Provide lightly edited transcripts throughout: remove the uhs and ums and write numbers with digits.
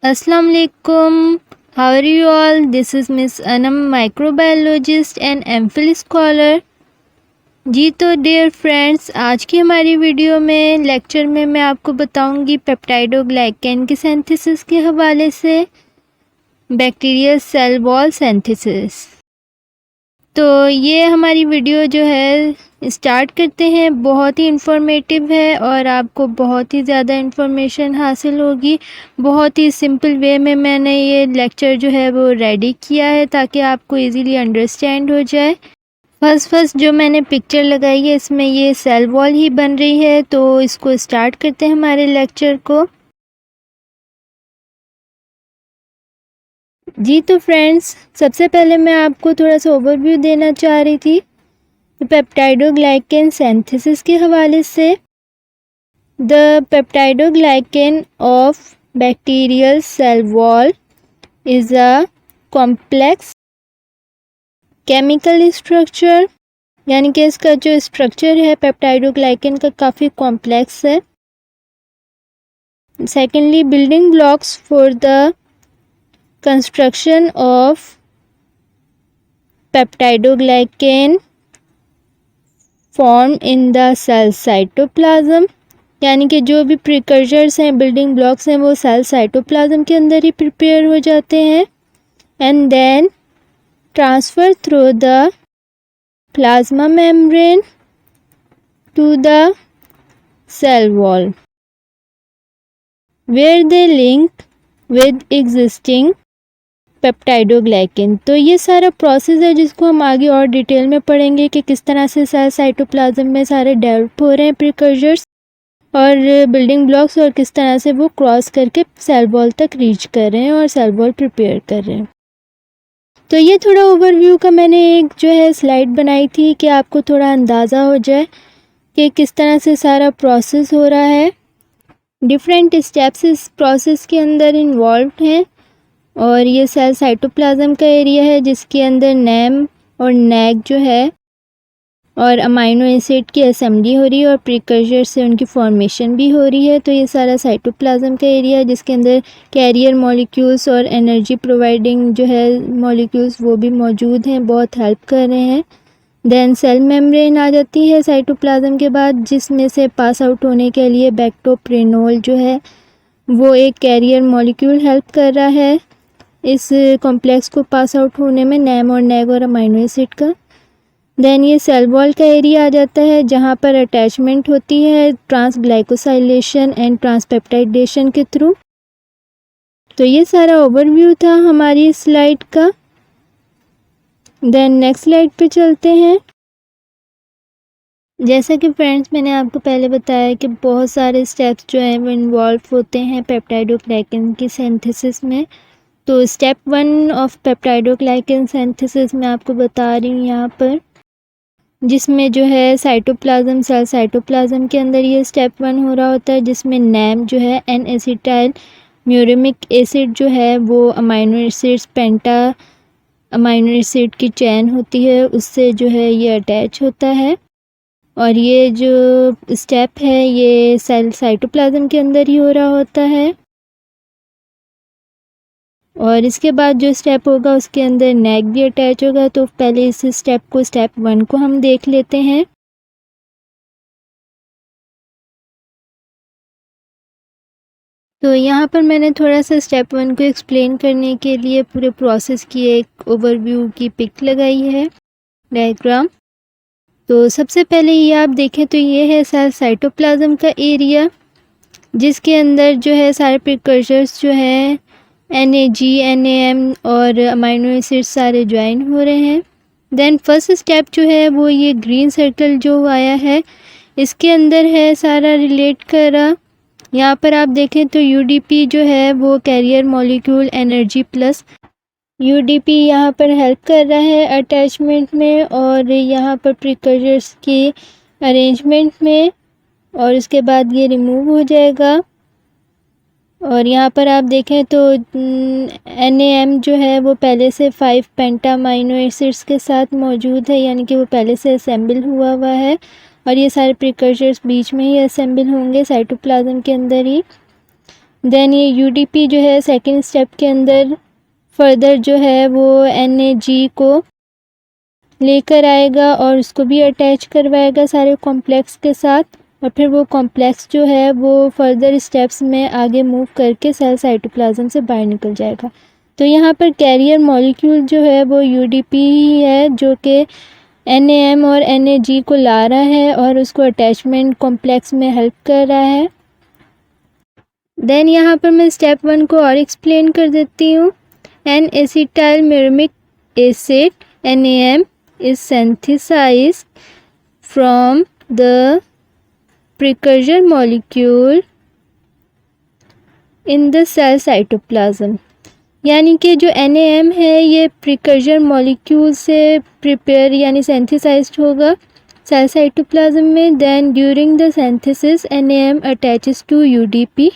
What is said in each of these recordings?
Assalamu alaikum. How are you all? This is Miss Anam, microbiologist and MPhil scholar. जी तो dear friends, आज की हमारी video में lecture में मैं आपको बताऊंगी पेप्टाइडोग्लाइकन की सिंथेसिस के हवाले से बैक्टीरियल सेल वॉल सिंथेसिस। तो ये हमारी वीडियो जो है स्टार्ट करते हैं। बहुत ही इंफॉर्मेटिव है और आपको बहुत ही ज़्यादा इंफॉर्मेशन हासिल होगी। बहुत ही सिंपल वे में मैंने ये लेक्चर जो है वो रेडी किया है ताकि आपको इजीली अंडरस्टैंड हो जाए। फर्स्ट जो मैंने पिक्चर लगाई है इसमें ये सेल वॉल ही बन रही है। तो इसको स्टार्ट करते हैं हमारे लेक्चर को। जी तो फ्रेंड्स, सबसे पहले मैं आपको थोड़ा सा ओवरव्यू देना चाह रही थी पेप्टाइडोग्लाइकन सिंथेसिस के हवाले से। The peptidoglycan of bacterial cell wall is a complex chemical structure, यानी कि इसका जो स्ट्रक्चर है पेप्टाइडोग्लाइकन का काफ़ी कॉम्प्लेक्स है। Secondly, building blocks for the construction of peptidoglycan form in the cell cytoplasm, यानी कि जो भी प्रिकर्सर्स हैं, बिल्डिंग ब्लॉक्स हैं, वो सेल साइटोप्लाज्म के अंदर ही प्रिपेयर हो जाते हैं and then transfer through the plasma membrane to the cell wall where they link with existing peptidoglycan. तो ये सारा प्रोसेस है जिसको हम आगे और डिटेल में पढ़ेंगे कि किस तरह से सेल साइटोप्लाज्म में सारे डेवलप हो रहे हैं प्रिकर्सर्स और बिल्डिंग ब्लॉक्स, और किस तरह से वो क्रॉस करके सेल वॉल तक रीच कर रहे हैं और सेल वॉल प्रिपेयर कर रहे हैं। तो ये थोड़ा ओवरव्यू का मैंने एक जो है स्लाइड बनाई थी कि आपको थोड़ा अंदाज़ा हो जाए कि किस तरह से सारा प्रोसेस हो रहा है। डिफरेंट स्टेप्स इस प्रोसेस के अंदर इन्वॉल्व हैं और ये सेल साइटोप्लाज्म का एरिया है जिसके अंदर नैम और नैग जो है और अमाइनो एसिड की असेंबली हो रही है और प्रिकर्सर से उनकी फॉर्मेशन भी हो रही है। तो ये सारा साइटोप्लाज्म का एरिया है जिसके अंदर कैरियर मॉलिक्यूल्स और एनर्जी प्रोवाइडिंग जो है मॉलिक्यूल्स वो भी मौजूद हैं, बहुत हेल्प कर रहे हैं। देन सेल मेम्ब्रेन आ जाती है साइटोप्लाज्म के बाद, जिसमें से पास आउट होने के लिए बैक्टोप्रेनोल जो है वो एक कैरियर मॉलिक्यूल हेल्प कर रहा है इस कॉम्प्लेक्स को पास आउट होने में, नैम और नैग और अमाइनो एसिड का। देन ये सेल वॉल का एरिया आ जाता है जहाँ पर अटैचमेंट होती है ट्रांसग्लाइकोसाइलेशन एंड ट्रांसपेप्टाइडेशन के थ्रू। तो ये सारा ओवरव्यू था हमारी स्लाइड का। देन नेक्स्ट स्लाइड पे चलते हैं। जैसा कि फ्रेंड्स मैंने आपको पहले बताया कि बहुत सारे स्टेप्स जो हैं वो इन्वॉल्व होते हैं पेप्टाइडोग्लाइकन की सिंथेसिस में। तो स्टेप 1 ऑफ पेप्टाइडोग्लाइकन सिंथेसिस मैं आपको बता रही हूँ यहाँ पर, जिसमें जो है साइटोप्लाज्म, सेल साइटोप्लाज्म के अंदर ये स्टेप 1 हो रहा होता है, जिसमें नैम जो है एन एसिटाइल म्यूरिमिक एसिड जो है वो अमाइनो एसिड्स पेंटा अमाइनो एसिड की चैन होती है उससे जो है ये अटैच होता है। और ये जो स्टेप है ये सेल साइटोप्लाज्म के अंदर ही हो रहा होता है। और इसके बाद जो स्टेप होगा उसके अंदर नेक भी अटैच होगा। तो पहले इस स्टेप को, स्टेप 1 को हम देख लेते हैं। तो यहाँ पर मैंने थोड़ा सा स्टेप 1 को एक्सप्लेन करने के लिए पूरे प्रोसेस की एक ओवरव्यू की पिक लगाई है, डायग्राम। तो सबसे पहले ये आप देखें तो ये है सेल साइटोप्लाज्म का एरिया, जिसके अंदर जो है सारे प्रिकर्सर्स जो हैं NAG, NAM और अमाइनो एसिड सारे ज्वाइन हो रहे हैं। देन फर्स्ट स्टेप जो है वो ये ग्रीन सर्कल जो आया है इसके अंदर है सारा रिलेट कर रहा। यहाँ पर आप देखें तो UDP जो है वो carrier molecule energy plus UDP यहाँ पर हेल्प कर रहा है अटैचमेंट में और यहाँ पर प्रिकर्सर्स की अरेंजमेंट में, और इसके बाद ये रिमूव हो जाएगा। और यहाँ पर आप देखें तो NAM जो है वो पहले से 5 पेंटा अमाइनो एसिड्स के साथ मौजूद है, यानी कि वो पहले से असेंबल हुआ है और ये सारे प्रिकर्सर्स बीच में ही असेंबल होंगे साइटोप्लाज्म के अंदर ही। देन ये UDP जो है सेकेंड स्टेप के अंदर फर्दर जो है वो NAG को लेकर आएगा और उसको भी अटैच करवाएगा सारे कॉम्प्लेक्स के साथ, और फिर वो कॉम्प्लेक्स जो है वो फर्दर स्टेप्स में आगे मूव करके सेल साइटोप्लाज्म से बाहर निकल जाएगा। तो यहाँ पर कैरियर मॉलिक्यूल जो है वो UDP ही है जो कि NAM और NAG को ला रहा है और उसको अटैचमेंट कॉम्प्लेक्स में हेल्प कर रहा है। देन यहाँ पर मैं स्टेप 1 को और एक्सप्लेन कर देती हूँ। N acetyl muramic acid NAM is synthesized from the precursor molecule in the cell cytoplasm। यानी कि जो NAM है ये प्रिकर्जर मॉलिक्यूल से प्रिपेयर यानी सिंथेसाइज्ड होगा सेल साइटोप्लाज्म में। Then during the synthesis NAM attaches to UDP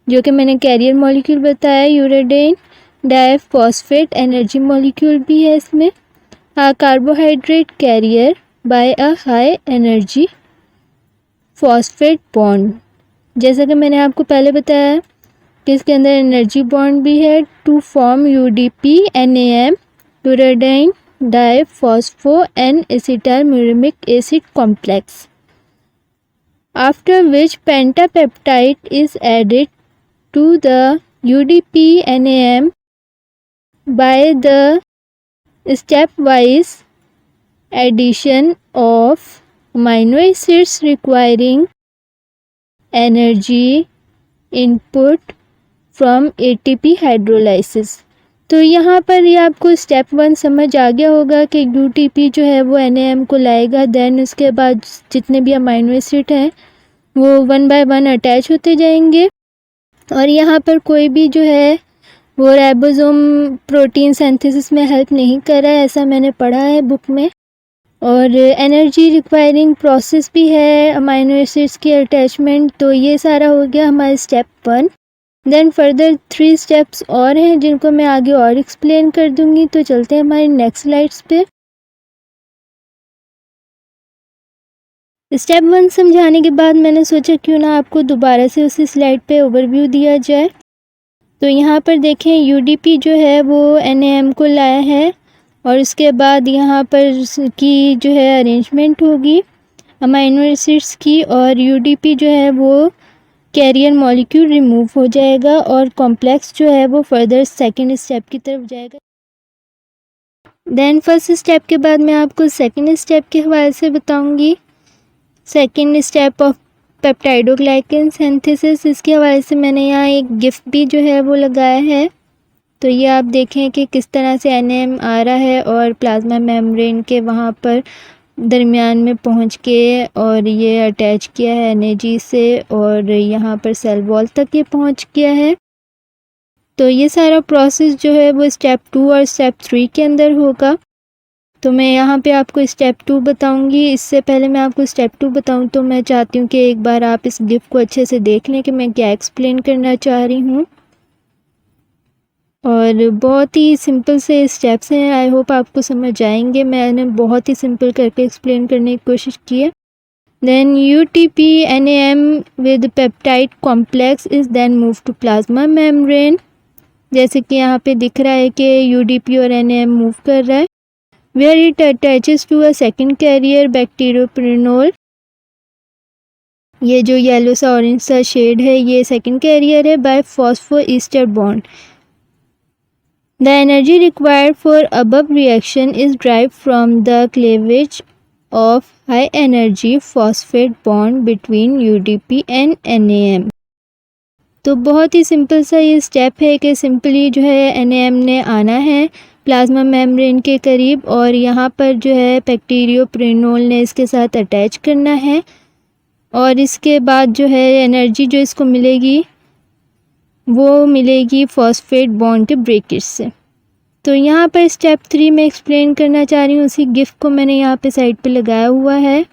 जो कि मैंने कैरियर मॉलिक्यूल बताया, यूरेडिन डाइफॉस्फेट एनर्जी मॉलिक्यूल भी है इसमें, carbohydrate carrier by a high energy phosphate bond. जैसा कि मैंने आपको पहले बताया कि इसके अंदर एनर्जी बॉन्ड भी है to form UDP NAM uridine diphospho N acetyl muramic acid complex, after which pentapeptide is added to the UDP NAM by the stepwise addition of amino acids requiring energy input from ATP hydrolysis। तो यहाँ पर ये आपको step 1 समझ आ गया होगा कि UDP जो है वो NAM को लाएगा, देन उसके बाद जितने भी अमाइनो एसिड हैं वो 1 बाय 1 अटैच होते जाएंगे, और यहाँ पर कोई भी जो है वो राइबोसोम प्रोटीन सिंथेसिस में हेल्प नहीं कर रहा है, ऐसा मैंने पढ़ा है बुक में। और एनर्जी रिक्वायरिंग प्रोसेस भी है अमाइनो एसिड्स की अटैचमेंट। तो ये सारा हो गया हमारा स्टेप 1। देन फर्दर 3 स्टेप्स और हैं जिनको मैं आगे और एक्सप्लेन कर दूंगी। तो चलते हैं हमारी नेक्स्ट स्लाइड्स पे। स्टेप 1 समझाने के बाद मैंने सोचा क्यों ना आपको दोबारा से उसी स्लाइड पे ओवरव्यू दिया जाए। तो यहाँ पर देखें UDP जो है वो NAM को लाया है, और उसके बाद यहाँ पर की जो है अरेंजमेंट होगी अमाइनो एसिड्स की, और UDP जो है वो कैरियर मॉलिक्यूल रिमूव हो जाएगा और कॉम्प्लेक्स जो है वो फर्दर सेकंड स्टेप की तरफ जाएगा। देन फर्स्ट स्टेप के बाद मैं आपको सेकंड स्टेप के हवाले से बताऊंगी। Second step of peptidoglycan synthesis, इसके हवाले से मैंने यहाँ एक गिफ्ट भी जो है वो लगाया है। तो ये आप देखें कि किस तरह से NAM आ रहा है और प्लाज्मा मेम्ब्रेन के वहाँ पर दरमियान में पहुँच के और ये अटैच किया है NAG से, और यहाँ पर सेल वॉल तक ये पहुँच गया है। तो ये सारा प्रोसेस जो है वो स्टेप 2 और स्टेप 3 के अंदर होगा। तो मैं यहाँ पे आपको स्टेप 2 बताऊँगी। इससे पहले मैं आपको स्टेप 2 बताऊँ तो मैं चाहती हूँ कि एक बार आप इस गिफ्ट को अच्छे से देख लें कि मैं क्या एक्सप्लेन करना चाह रही हूँ। और बहुत ही सिंपल से स्टेप्स हैं, आई होप आपको समझ आएंगे। मैंने बहुत ही सिंपल करके एक्सप्लेन करने की कोशिश की है। Then UDP NAM with peptide complex is then move to plasma membrane. जैसे कि यहाँ पे दिख रहा है कि UDP और NAM मूव कर रहा है, where it attaches to a second carrier bacterioprenol। ये जो येलो सा ऑरेंज सा शेड है ये सेकंड कैरियर है by phosphoester bond. The energy required for above reaction is drive from the cleavage of high energy phosphate bond between UDP and NAM। तो बहुत ही सिंपल सा ये स्टेप है कि सिंपली जो है NAM ने आना है प्लाज्मा मेम्ब्रेन के करीब, और यहाँ पर जो है बैक्टीरियोप्रेनोल ने इसके साथ अटैच करना है, और इसके बाद जो है एनर्जी जो इसको मिलेगी वो मिलेगी फॉस्फेट बॉन्ड के ब्रेकेज से। तो यहाँ पर स्टेप 3 में एक्सप्लेन करना चाह रही हूँ, उसी गिफ्ट को मैंने यहाँ पे साइड पे लगाया हुआ है।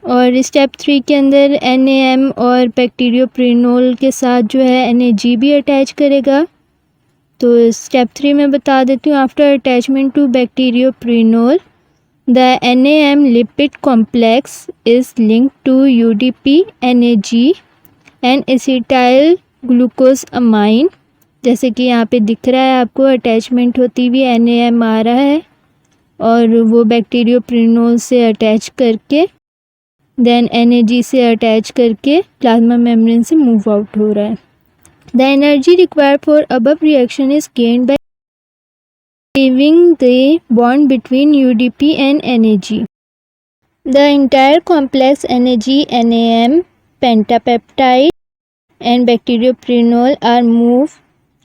और स्टेप 3 के अंदर NAM और बैक्टीरियोप्रेनोल के साथ जो है NAG भी अटैच करेगा। तो स्टेप 3 में बता देती हूँ। After attachment to bactoprenol the NAM lipid complex is linked to UDP NAG N acetyl glucosamine, जैसे कि यहाँ पे दिख रहा है आपको अटैचमेंट होती हुई NAM आ रहा है और वो बैक्टीरियोप्रिनोल से अटैच करके देन NAG से अटैच करके प्लाज्मा मेम्ब्रेन से मूव आउट हो रहा है। The energy required for above reaction is gained by leaving the bond between UDP and NAG. The entire complex NAG, NAM, pentapeptide and bacterioprenol are moved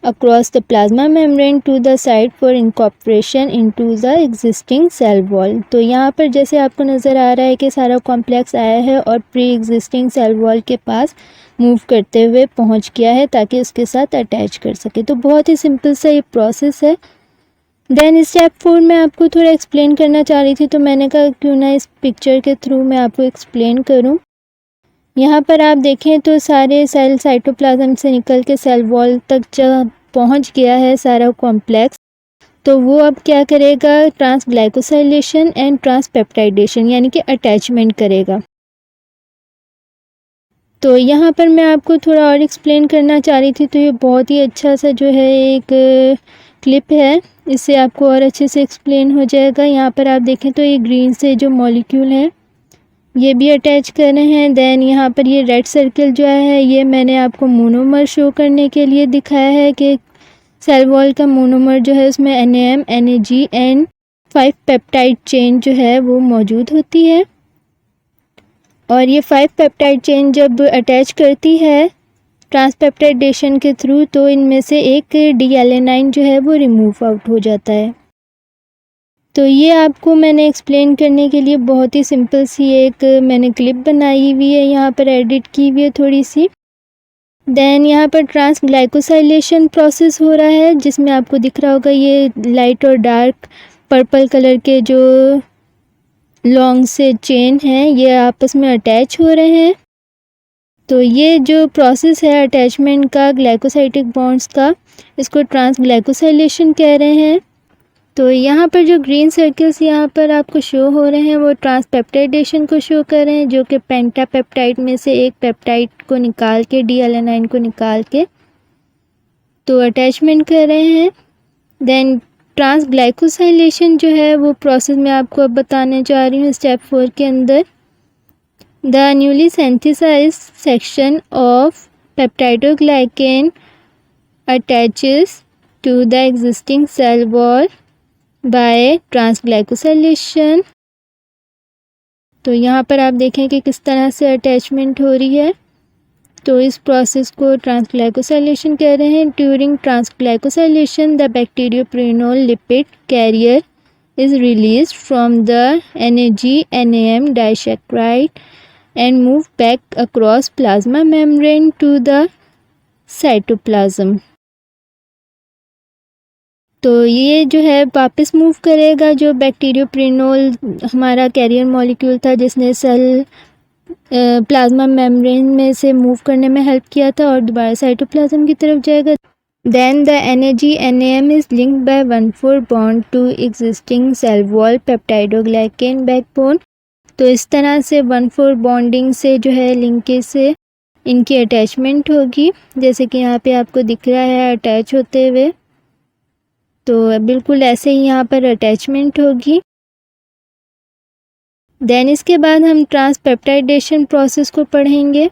across the plasma membrane to the site for incorporation into the existing cell wall. तो यहाँ पर जैसे आपको नज़र आ रहा है कि सारा कॉम्प्लेक्स आया है और प्री एग्जिस्टिंग सेल वॉल के पास मूव करते हुए पहुँच गया है ताकि उसके साथ अटैच कर सके। तो बहुत ही सिंपल सा ये प्रोसेस है। देन स्टेप 4 मैं आपको थोड़ा एक्सप्लेन करना चाह रही थी, तो मैंने कहा क्यों ना इस पिक्चर के थ्रू मैं आपको एक्सप्लेन करूं। यहाँ पर आप देखें तो सारे सेल साइटोप्लाज्म से निकल के सेल वॉल तक जब पहुँच गया है सारा कॉम्प्लेक्स, तो वो अब क्या करेगा, ट्रांसग्लाइकोसाइलेशन एंड ट्रांसपेप्टाइडेशन यानी कि अटैचमेंट करेगा। तो यहाँ पर मैं आपको थोड़ा और एक्सप्लेन करना चाह रही थी, तो ये बहुत ही अच्छा सा जो है एक क्लिप है, इससे आपको और अच्छे से एक्सप्लेन हो जाएगा। यहाँ पर आप देखें तो ये ग्रीन से जो मॉलिक्यूल हैं ये भी अटैच कर रहे हैं। देन यहाँ पर ये रेड सर्कल जो है ये मैंने आपको मोनोमर शो करने के लिए दिखाया है कि सेल वॉल का मोनोमर जो है उसमें NAM, NAG and 5 peptide chain जो है वो मौजूद होती है। और ये 5 पेप्टाइड चेन जब अटैच करती है ट्रांसपेप्टाइडेशन के थ्रू, तो इनमें से एक D-alanine जो है वो रिमूव आउट हो जाता है। तो ये आपको मैंने एक्सप्लेन करने के लिए बहुत ही सिंपल सी एक मैंने क्लिप बनाई हुई है, यहाँ पर एडिट की हुई है थोड़ी सी। देन यहाँ पर ट्रांसग्लाइकोसाइलेशन प्रोसेस हो रहा है, जिसमें आपको दिख रहा होगा ये लाइट और डार्क पर्पल कलर के जो लॉन्ग से चेन हैं ये आपस में अटैच हो रहे हैं। तो ये जो प्रोसेस है अटैचमेंट का ग्लाइकोसाइटिक बॉन्ड्स का, इसको ट्रांसग्लाइकोसाइलेशन कह रहे हैं। तो यहाँ पर जो ग्रीन सर्कल्स यहाँ पर आपको शो हो रहे हैं वो ट्रांसपेप्टाइडेशन को शो कर रहे हैं, जो कि पेंटापेप्टाइड में से एक पेप्टाइड को निकाल के D-alanine को निकाल के तो अटैचमेंट कर रहे हैं। देन ट्रांसग्लाइकोसाइलेशन जो है वो प्रोसेस मैं आपको अब बताने जा रही हूँ स्टेप 4 के अंदर। The newly synthesised section of peptidoglycan attaches to the existing cell wall by transglycosylation. तो यहाँ पर आप देखें कि किस तरह से अटैचमेंट हो रही है। तो इस प्रोसेस को ट्रांसग्लाइकोसाइलेशन कह रहे हैं। During transglycosylation the bactoprenol lipid carrier is released from the NAG NAM disaccharide and move back across plasma membrane to the cytoplasm। तो ये जो है वापस मूव करेगा, जो बैक्टीरियोप्रेनोल हमारा कैरियर मॉलिक्यूल था जिसने सेल प्लाज्मा मेम्ब्रेन में से मूव करने में हेल्प किया था, और दोबारा साइटोप्लाज्म की तरफ जाएगा। Then the NAG NAM is linked by 1,4 bond to existing cell wall peptidoglycan backbone. तो इस तरह से 1,4 बॉन्डिंग से जो है लिंकेज से इनकी अटैचमेंट होगी, जैसे कि यहाँ पे आपको दिख रहा है अटैच होते हुए। तो बिल्कुल ऐसे ही यहाँ पर अटैचमेंट होगी। देन इसके बाद हम ट्रांसपेप्टाइडेशन प्रोसेस को पढ़ेंगे,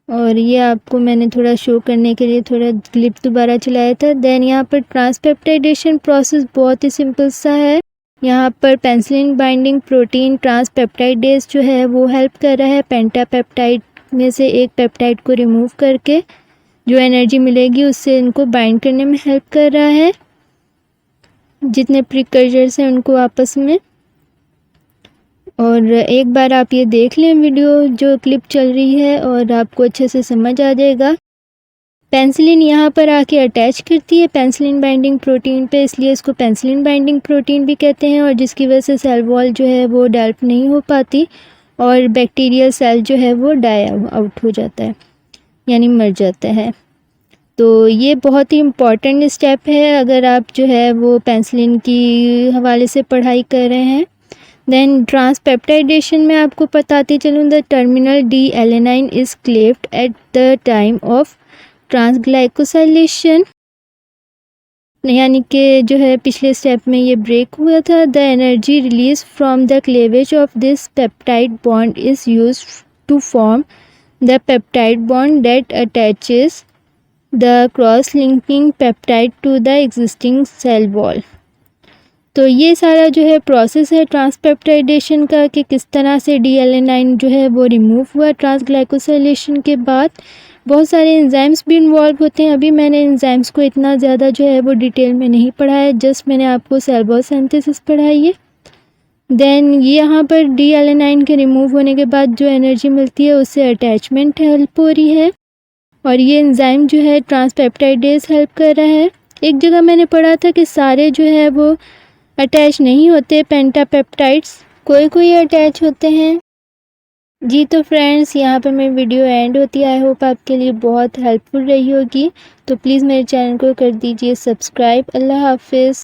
और ये आपको मैंने थोड़ा शो करने के लिए थोड़ा क्लिप दोबारा चलाया था। देन यहाँ पर ट्रांसपेप्टाइडेशन प्रोसेस बहुत ही सिंपल सा है। यहाँ पर पेनिसिलिन बाइंडिंग प्रोटीन ट्रांसपेप्टाइडेज जो है वो हेल्प कर रहा है पेंटापेप्टाइड में से एक पेप्टाइड को रिमूव करके जो एनर्जी मिलेगी उससे इनको बाइंड करने में हेल्प कर रहा है, जितने प्रिकर्सर्स हैं उनको आपस में। और एक बार आप ये देख लें वीडियो जो क्लिप चल रही है और आपको अच्छे से समझ आ जाएगा। पेनिसिलिन यहाँ पर आके अटैच करती है पेनिसिलिन बाइंडिंग प्रोटीन पे, इसलिए इसको पेनिसिलिन बाइंडिंग प्रोटीन भी कहते हैं, और जिसकी वजह से सेल वॉल जो है वो डेवलप नहीं हो पाती और बैक्टीरियल सेल जो है वो डाई आउट हो जाता है यानी मर जाता है। तो ये बहुत ही इम्पॉर्टेंट स्टेप है अगर आप जो है वो पेनिसिलिन की हवाले से पढ़ाई कर रहे हैं। देन ट्रांसपेप्टाइडेशन में आपको बताते चलूँ, the terminal D alanine is cleaved at the time of transglycosylation, यानी कि जो है पिछले स्टेप में ये ब्रेक हुआ था। The energy release from the cleavage of this peptide bond is use to form the peptide bond that attaches the cross linking peptide to the existing cell wall. तो ये सारा जो है प्रोसेस है ट्रांसपेप्टाइडेशन का, कि किस तरह से डी एलेनाइन जो है वो रिमूव हुआ ट्रांसग्लाइकोसाइलेशन के बाद। बहुत सारे एंजाइम्स भी इन्वॉल्व होते हैं। अभी मैंने एंजाइम्स को इतना ज़्यादा जो है वो डिटेल में नहीं पढ़ा है, जस्ट मैंने आपको सेल वॉल सिंथेसिस पढ़ाई है। देन ये यहाँ पर डी एलेनाइन के रिमूव होने के बाद जो एनर्जी मिलती है उससे अटैचमेंट हेल्प हो रही है, और ये एंजाइम जो है ट्रांसपेप्टाइडेज हेल्प कर रहा है। एक जगह मैंने पढ़ा था कि सारे जो है वो अटैच नहीं होते पेंटापेप्टाइड्स, कोई कोई अटैच होते हैं। जी तो फ्रेंड्स, यहाँ पर मेरी वीडियो एंड होती है। आई होप आपके लिए बहुत हेल्पफुल रही होगी। तो प्लीज़ मेरे चैनल को कर दीजिए सब्सक्राइब। अल्लाह हाफिज़।